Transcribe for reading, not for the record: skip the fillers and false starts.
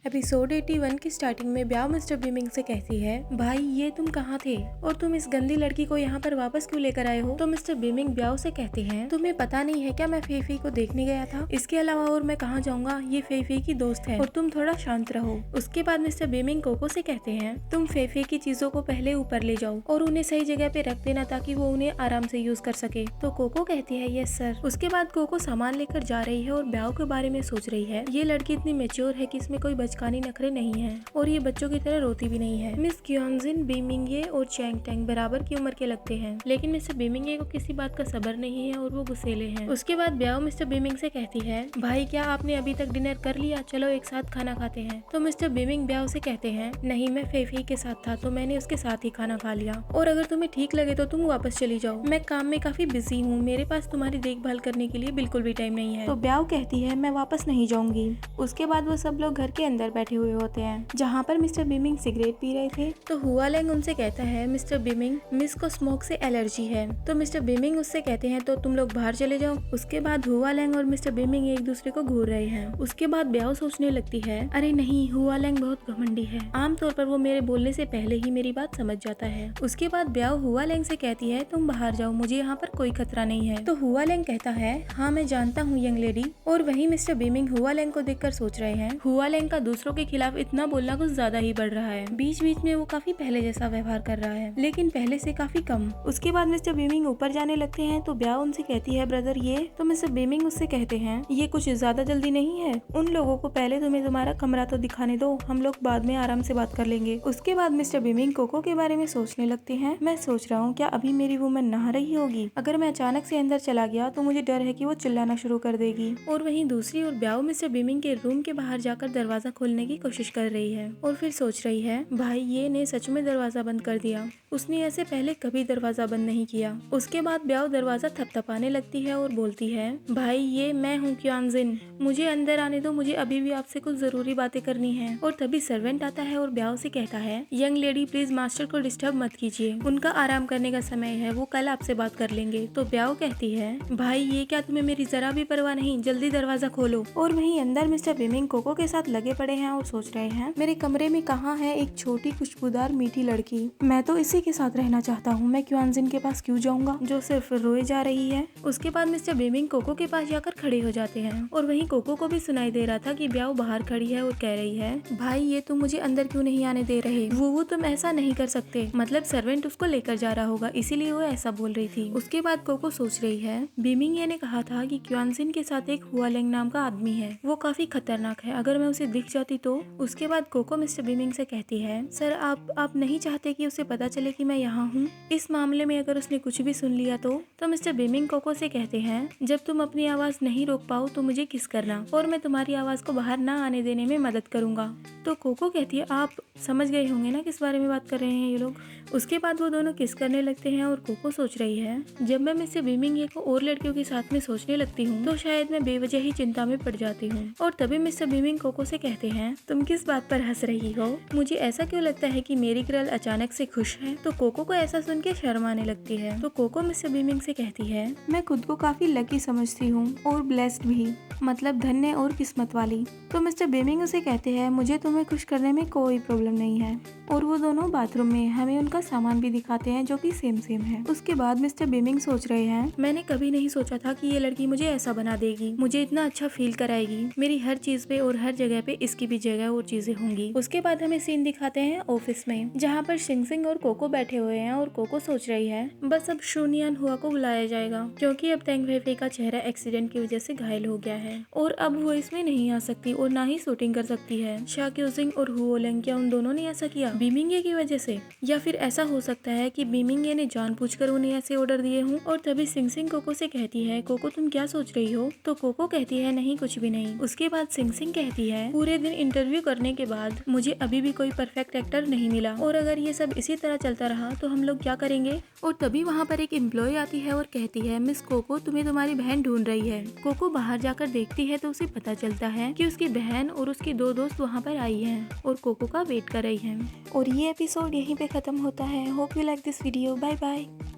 Episode 81 की starting में ब्याह मिस्टर बीमिंग से कहती है, भाई ये तुम कहाँ थे और तुम इस गंदी लड़की को यहाँ पर वापस क्यों लेकर आए हो। तो मिस्टर बीमिंग ब्याह से कहते हैं, तुम्हें पता नहीं है क्या मैं फेफी को देखने गया था, इसके अलावा और मैं कहाँ जाऊँगा, ये फेफी की दोस्त है और तुम थोड़ा शांत रहो। उसके बाद मिस्टर बीमिंग कोको से कहते हैं, तुम फेफी की चीजों को पहले ऊपर ले जाओ और उन्हें सही जगह पे रख देना ताकि वो उन्हें आराम से यूज कर सके। तो कोको कहती है, यस सर। उसके बाद कोको सामान लेकर जा रही है और ब्याह के बारे में सोच रही है, ये लड़की इतनी मेच्योर है कि इसमें कोई बचकानी नखरे नहीं है और ये बच्चों की तरह रोती भी नहीं है। मिस क्योंजिन, बीमिंगे और चैंग टैंग बराबर की उम्र के लगते हैं, लेकिन मिस्टर बीमिंगे को किसी बात का सब्र नहीं है और वो गुस्सेले हैं। उसके बाद ब्याह मिस्टर बीमिंग से कहती है, भाई क्या आपने अभी तक डिनर कर लिया, चलो एक साथ खाना खाते हैं। तो मिस्टर बीमिंग ब्याह से कहते हैं, नहीं मैं फेफी के साथ था तो मैंने उसके साथ ही खाना खा लिया और अगर तुम्हें ठीक लगे तो तुम वापस चली जाओ, मैं काम में काफी बिजी हूँ, मेरे पास तुम्हारी देखभाल करने के लिए बिल्कुल भी टाइम नहीं है। तो ब्याह कहती है, मैं वापस नहीं जाऊंगी। उसके बाद वो सब लोग घर के अंदर बैठे हुए होते हैं जहाँ पर मिस्टर बीमिंग सिगरेट पी रहे थे। तो हुआ लेंग उनसे कहता है, मिस्टर बीमिंग मिस को स्मोक से एलर्जी है। तो मिस्टर बीमिंग उससे कहते हैं, तो तुम लोग बाहर चले जाओ। उसके बाद हुआ लेंग और मिस्टर बीमिंग एक दूसरे को घूर रहे हैं। उसके बाद ब्याह सोचने लगती है, अरे नहीं, हुआ लेंग बहुत घमंडी है, आमतौर पर वो मेरे बोलने से पहले ही मेरी बात समझ जाता है। उसके बाद ब्याह हुआ लेंग से कहती है, तुम बाहर जाओ, मुझे यहाँ पर कोई खतरा नहीं है। तो हुआ लेंग कहता है, हाँ मैं जानता हूँ यंग लेडी। और वही मिस्टर बीमिंग हुआ लेंग को देखकर सोच रहे हैं, हुआ लेंग का दूसरों के खिलाफ इतना बोलना कुछ ज्यादा ही बढ़ रहा है। बीच बीच में वो काफी पहले जैसा व्यवहार कर रहा है, लेकिन पहले से काफी कम। उसके बाद मिस्टर बीमिंग ऊपर जाने लगते हैं तो ब्याह उनसे कहती है, ब्रदर ये। तो मिस्टर बीमिंग उससे कहते हैं, ये कुछ ज्यादा जल्दी नहीं है, उन लोगों को पहले तुम्हें तुम्हारा कमरा तो दिखाने दो, हम लोग बाद में आराम से बात कर लेंगे। उसके बाद मिस्टर बीमिंग कोको के बारे में सोचने लगते हैं, मैं सोच रहा हूँ क्या अभी मेरी वुमन नहा रही होगी, अगर मैं अचानक से अंदर चला गया तो मुझे डर है कि वो चिल्लाना शुरू कर देगी। और वहीं दूसरी ओर ब्याह मिस्टर बीमिंग के रूम के बाहर जाकर दरवाजा खोलने की कोशिश कर रही है और फिर सोच रही है, भाई ये ने सच में दरवाजा बंद कर दिया, उसने ऐसे पहले कभी दरवाजा बंद नहीं किया। उसके बाद ब्याह दरवाजा थपथपाने लगती है और बोलती है, भाई ये मैं हूँ क्योंजिन, मुझे अंदर आने दो, मुझे अभी भी आपसे कुछ जरूरी बातें करनी है। और तभी सर्वेंट आता है और ब्याह से कहता है, यंग लेडी प्लीज मास्टर को डिस्टर्ब मत कीजिए, उनका आराम करने का समय है, वो कल आपसे बात कर लेंगे। तो ब्याह कहती है, भाई ये क्या तुम्हें मेरी जरा भी परवाह नहीं, जल्दी दरवाजा खोलो। और वहीं अंदर मिस्टर बीमिंग कोको के साथ लगे पड़े हैं और सोच रहे हैं, मेरे कमरे में कहाँ है एक छोटी खुशबूदार मीठी लड़की, मैं तो इसी के साथ रहना चाहता हूँ, मैं क्योंजिन के पास क्यों जाऊंगा जो सिर्फ रोए जा रही है। उसके बाद मिस्टर बीमिंग कोको के पास जाकर खड़े हो जाते हैं और वहीं कोको को भी सुनाई दे रहा था कि ब्याह बाहर खड़ी है और कह रही है, भाई ये तुम मुझे अंदर क्यों नहीं आने दे रहे, वो तुम ऐसा नहीं कर सकते, मतलब सर्वेंट उसको लेकर जा रहा होगा इसीलिए वो ऐसा बोल रही थी। उसके बाद कोको सोच रही है, बीमिंग ने कहा था कि क्योंजिन के साथ एक हुआ लेंग नाम का आदमी है, वो काफी खतरनाक है, अगर मैं उसे दिख जाती तो। उसके बाद कोको मिस्टर बीमिंग से कहती है, सर आप नहीं चाहते कि उसे पता चले कि मैं यहाँ हूँ, इस मामले में अगर उसने कुछ भी सुन लिया तो मिस्टर बीमिंग कोको से कहते हैं, जब तुम अपनी आवाज नहीं रोक पाओ तो मुझे किस करना और मैं तुम्हारी आवाज को बाहर ना आने देने में मदद करूंगा। तो कोको कहती है, आप समझ गए होंगे ना किस बारे में बात कर रहे हैं ये लोग। उसके बाद वो दोनों किस करने लगते हैं और कोको सोच रही है, जब मैं मिस्टर बीमिंग को और लड़कियों के साथ में सोचने लगती हूँ तो शायद मैं बेवजह ही चिंता में पड़ जाती हूँ। और तभी मिस्टर बीमिंग कोको से कहते हैं, तुम किस बात पर हंस रही हो, मुझे ऐसा क्यों लगता है कि मेरी गर्ल अचानक से खुश है। तो कोको को ऐसा सुन के शर्म आने लगती है। तो कोको मिस्टर बीमिंग से कहती है, मैं खुद को काफी लकी समझती हूँ और ब्लेस्ड भी, मतलब धन्य और किस्मत वाली। तो मिस्टर बीमिंग उसे कहते हैं, मुझे तुम्हें खुश करने में कोई प्रॉब्लम नहीं है। और वो दोनों बाथरूम में हमें उनका सामान भी दिखाते हैं जो कि सेम है। उसके बाद मिस्टर बीमिंग सोच रहे हैं, मैंने कभी नहीं सोचा था कि ये लड़की मुझे ऐसा बना देगी, मुझे इतना अच्छा फील कराएगी, मेरी हर चीज पे और हर जगह पे इसकी भी जगह और चीजें होंगी। उसके बाद हमें सीन दिखाते हैं ऑफिस में, जहाँ पर शिंग सिंग और कोको बैठे हुए हैं और कोको सोच रही है, बस अब शूनियन हुआ को बुलाया जाएगा क्योंकि अब तेंग वेफे का चेहरा एक्सीडेंट की वजह से घायल हो गया है और अब वो इसमें नहीं आ सकती और ना ही शूटिंग कर सकती है। शाक्योजिंग और हुओलेंग, क्या उन दोनों ने ऐसा किया बीमिंगे की वजह से, या फिर ऐसा हो सकता है कि बीमिंगे ने जानबूझकर उन्हें ऐसे ऑर्डर दिए हों। और तभी सिंग सिंग कोको से कहती है, कोको तुम क्या सोच रही हो। तो कोको कहती है, नहीं कुछ भी नहीं। उसके बाद सिंग सिंग कहती है, पूरे दिन इंटरव्यू करने के बाद मुझे अभी भी कोई परफेक्ट एक्टर नहीं मिला और अगर ये सब इसी तरह चलता रहा तो हम लोग क्या करेंगे। और तभी वहाँ पर एक एम्प्लॉय आती है और कहती है, मिस कोको तुम्हें तुम्हारी बहन ढूंढ रही है। कोको बाहर जाकर देखती है तो उसे पता चलता है कि उसकी बहन और उसकी दो दोस्त वहाँ पर आई हैं और कोको का वेट कर रही हैं। और ये एपिसोड यहीं पे खत्म होता है। Hope you like this video. Bye bye.